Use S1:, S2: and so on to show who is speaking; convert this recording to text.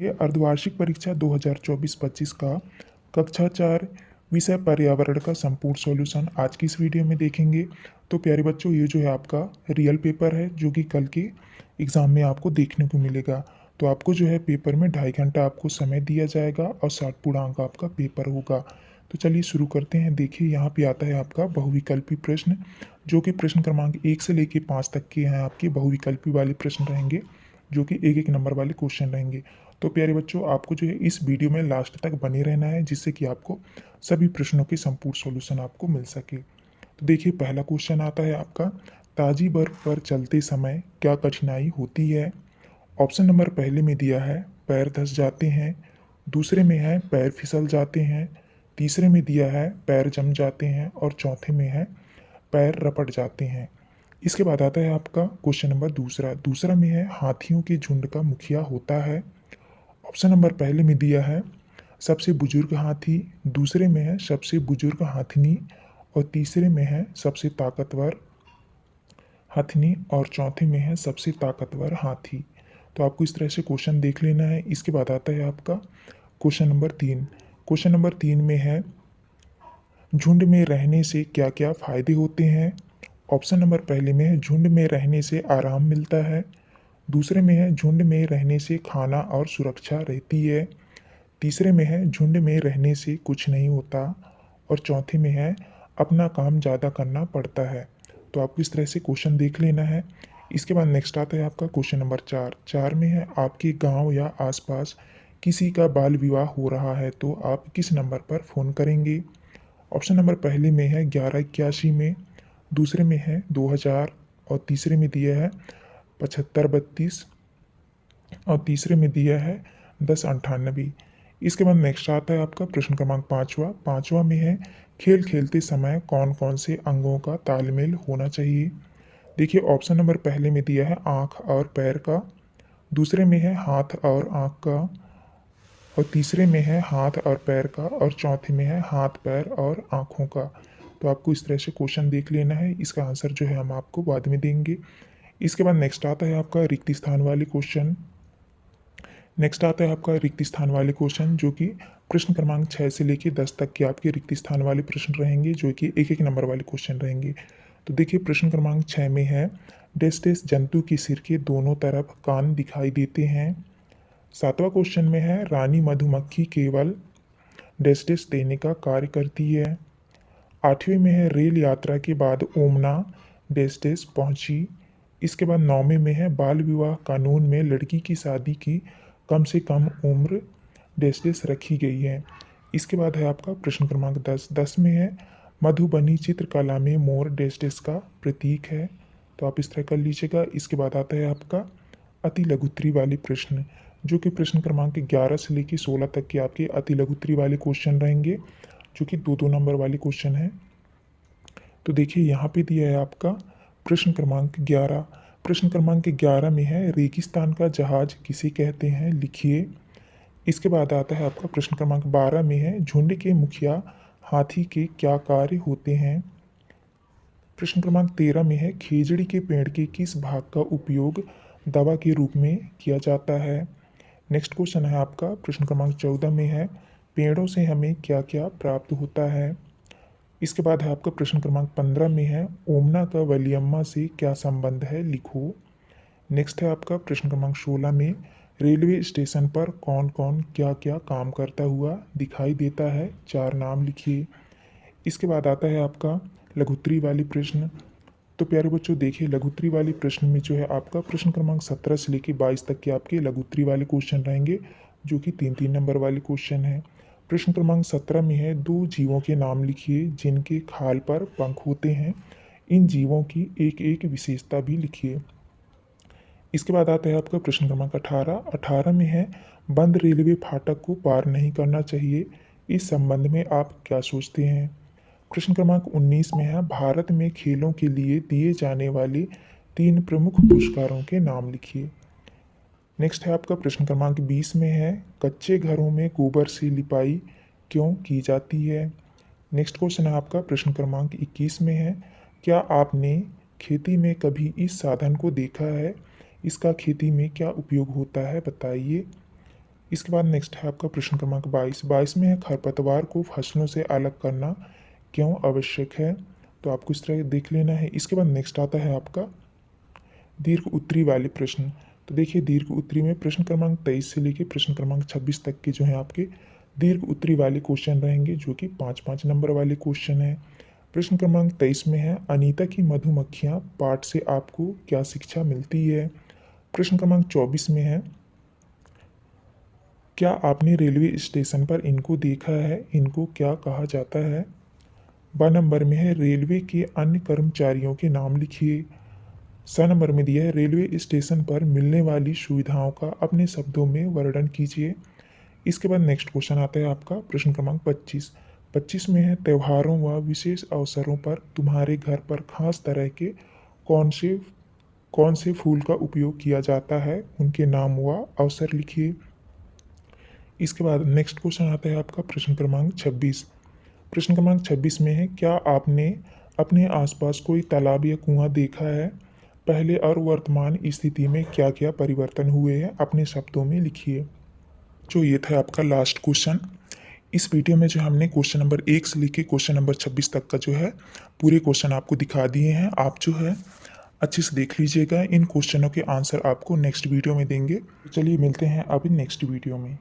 S1: ये अर्धवार्षिक परीक्षा 2024-25 का कक्षा 4 विषय पर्यावरण का संपूर्ण सॉल्यूशन आज की इस वीडियो में देखेंगे। तो प्यारे बच्चों, ये जो है आपका रियल पेपर है जो कि कल के एग्ज़ाम में आपको देखने को मिलेगा। तो आपको जो है पेपर में 2.5 घंटा आपको समय दिया जाएगा और 60 पूर्णांक आपका पेपर होगा। तो चलिए शुरू करते हैं। देखिए यहाँ पे आता है आपका बहुविकल्पी प्रश्न, जो कि प्रश्न क्रमांक 1 से लेकर 5 तक के हैं आपके बहुविकल्पी वाले प्रश्न रहेंगे, जो कि एक एक नंबर वाले क्वेश्चन रहेंगे। तो प्यारे बच्चों, आपको जो है इस वीडियो में लास्ट तक बने रहना है, जिससे कि आपको सभी प्रश्नों के संपूर्ण सॉल्यूशन आपको मिल सके। तो देखिए पहला क्वेश्चन आता है आपका, ताजी बर्फ पर चलते समय क्या कठिनाई होती है। ऑप्शन नंबर पहले में दिया है पैर धंस जाते हैं, दूसरे में है पैर फिसल जाते हैं, तीसरे में दिया है पैर जम जाते हैं और चौथे में है पैर रपट जाते हैं। इसके बाद आता है आपका क्वेश्चन नंबर दूसरा दूसरा में है हाथियों के झुंड का मुखिया होता है। ऑप्शन नंबर पहले में दिया है सबसे बुजुर्ग हाथी, दूसरे में है सबसे बुजुर्ग हाथिनी और तीसरे में है सबसे ताकतवर हथनी और चौथे में है सबसे ताकतवर हाथी। तो आपको इस तरह से क्वेश्चन देख लेना है। इसके बाद आता है आपका क्वेश्चन नंबर 3। क्वेश्चन नंबर 3 में है झुंड में रहने से क्या क्या फायदे होते हैं। ऑप्शन नंबर पहले में है झुंड में रहने से आराम मिलता है, दूसरे में है झुंड में रहने से खाना और सुरक्षा रहती है, तीसरे में है झुंड में रहने से कुछ नहीं होता और चौथे में है अपना काम ज़्यादा करना पड़ता है। तो आपको इस तरह से क्वेश्चन देख लेना है। इसके बाद नेक्स्ट आता है आपका क्वेश्चन नंबर 4। 4 में है आपके गांव या आसपास किसी का बाल विवाह हो रहा है तो आप किस नंबर पर फ़ोन करेंगे। ऑप्शन नंबर पहले में है 1181 में, दूसरे में है 2000 और तीसरे में दिया है 7532 और तीसरे में दिया है 1098। इसके बाद नेक्स्ट आता है आपका प्रश्न क्रमांक पाँचवा। पाँचवा में है खेल खेलते समय कौन कौन से अंगों का तालमेल होना चाहिए। देखिए ऑप्शन नंबर पहले में दिया है आँख और पैर का, दूसरे में है हाथ और आँख का और तीसरे में है हाथ और पैर का और चौथे में है हाथ पैर और आँखों का। तो आपको इस तरह से क्वेश्चन देख लेना है। इसका आंसर जो है हम आपको बाद में देंगे। इसके बाद नेक्स्ट आता है आपका रिक्त स्थान वाले क्वेश्चन। नेक्स्ट आता है आपका रिक्त स्थान वाले क्वेश्चन, जो कि प्रश्न क्रमांक 6 से लेकर 10 तक के आपके रिक्त स्थान वाले प्रश्न रहेंगे, जो कि एक एक नंबर वाले क्वेश्चन रहेंगे। तो देखिए प्रश्न क्रमांक 6 में है डेस डेस जंतु के सिर के दोनों तरफ कान दिखाई देते हैं। सातवां क्वेश्चन में है रानी मधुमक्खी केवल डेस डेस देने का कार्य करती है। आठवें में है रेल यात्रा के बाद ओमना डेस डेस पहुंची। इसके बाद नौवें में है बाल विवाह कानून में लड़की की शादी की कम से कम उम्र डेस डेस रखी गई है। इसके बाद है आपका प्रश्न क्रमांक 10। 10 में है मधुबनी चित्रकला में मोर डेस डेस का प्रतीक है। तो आप इस तरह कर लीजिएगा। इसके बाद आता है आपका अति लघुत्तरी वाले प्रश्न, जो कि प्रश्न क्रमांक 11 से लेकर 16 तक के आपके अति लघुत्तरी वाले क्वेश्चन रहेंगे, जो कि दो दो नंबर वाले क्वेश्चन हैं। तो देखिए यहाँ पे दिया है आपका प्रश्न क्रमांक 11। प्रश्न क्रमांक 11 में है रेगिस्तान का जहाज किसे कहते हैं, लिखिए। इसके बाद आता है आपका प्रश्न क्रमांक 12 में है झुंड के मुखिया हाथी के क्या कार्य होते हैं। प्रश्न क्रमांक 13 में है खेजड़ी के पेड़ के किस भाग का उपयोग दवा के रूप में किया जाता है। नेक्स्ट क्वेश्चन है आपका प्रश्न क्रमांक 14 में है पेड़ों से हमें क्या क्या प्राप्त होता है। इसके बाद है आपका प्रश्न क्रमांक 15 में है ओमना का वलियम्मा से क्या संबंध है, लिखो। नेक्स्ट है आपका प्रश्न क्रमांक 16 में रेलवे स्टेशन पर कौन कौन क्या क्या काम करता हुआ दिखाई देता है, 4 नाम लिखिए। इसके बाद आता है आपका लघुत्तरी वाली प्रश्न। तो प्यारे बच्चों देखिए लघुत्तरी वाली प्रश्न में जो है आपका प्रश्न क्रमांक 17 से लेकर 22 तक के आपके लघुत्तरी वाले क्वेश्चन रहेंगे, जो कि 3-3 नंबर वाले क्वेश्चन हैं। प्रश्न क्रमांक 17 में है दो जीवों के नाम लिखिए जिनके खाल पर पंख होते हैं, इन जीवों की एक एक विशेषता भी लिखिए। इसके बाद आता है आपका प्रश्न क्रमांक 18। 18 में है बंद रेलवे फाटक को पार नहीं करना चाहिए, इस संबंध में आप क्या सोचते हैं। प्रश्न क्रमांक 19 में है भारत में खेलों के लिए दिए जाने वाले 3 प्रमुख पुरस्कारों के नाम लिखिए। नेक्स्ट है आपका प्रश्न क्रमांक 20 में है कच्चे घरों में गोबर से लिपाई क्यों की जाती है। नेक्स्ट क्वेश्चन है आपका प्रश्न क्रमांक 21 में है क्या आपने खेती में कभी इस साधन को देखा है, इसका खेती में क्या उपयोग होता है, बताइए। इसके बाद नेक्स्ट है आपका प्रश्न क्रमांक 22 में है खरपतवार को फसलों से अलग करना क्यों आवश्यक है। तो आपको इस तरह देख लेना है। इसके बाद नेक्स्ट आता है आपका दीर्घ उत्तरी वाले प्रश्न। तो देखिए दीर्घ उत्तरी में प्रश्न क्रमांक 23 से लेकर प्रश्न क्रमांक 26 तक के जो है आपके दीर्घ उत्तरी वाले क्वेश्चन रहेंगे, जो कि 5-5 नंबर वाले क्वेश्चन है। प्रश्न क्रमांक 23 में है अनीता की मधुमक्खियां पाठ से आपको क्या शिक्षा मिलती है। प्रश्न क्रमांक 24 में है क्या आपने रेलवे स्टेशन पर इनको देखा है, इनको क्या कहा जाता है। 12 नंबर में है रेलवे के अन्य कर्मचारियों के नाम लिखिए। 6 नंबर में दिया है रेलवे स्टेशन पर मिलने वाली सुविधाओं का अपने शब्दों में वर्णन कीजिए। इसके बाद नेक्स्ट क्वेश्चन आता है आपका प्रश्न क्रमांक 25 में है त्योहारों व विशेष अवसरों पर तुम्हारे घर पर खास तरह के कौन से फूल का उपयोग किया जाता है, उनके नाम व अवसर लिखिए। इसके बाद नेक्स्ट क्वेश्चन आता है आपका प्रश्न क्रमांक 26। प्रश्न क्रमांक 26 में है क्या आपने अपने आसपास कोई तालाब या कुआं देखा है, पहले और वर्तमान स्थिति में क्या क्या परिवर्तन हुए हैं, अपने शब्दों में लिखिए। जो ये था आपका लास्ट क्वेश्चन। इस वीडियो में जो हमने क्वेश्चन नंबर 1 से लेकर क्वेश्चन नंबर 26 तक का जो है पूरे क्वेश्चन आपको दिखा दिए हैं। आप जो है अच्छे से देख लीजिएगा। इन क्वेश्चनों के आंसर आपको नेक्स्ट वीडियो में देंगे। चलिए मिलते हैं अभी नेक्स्ट वीडियो में।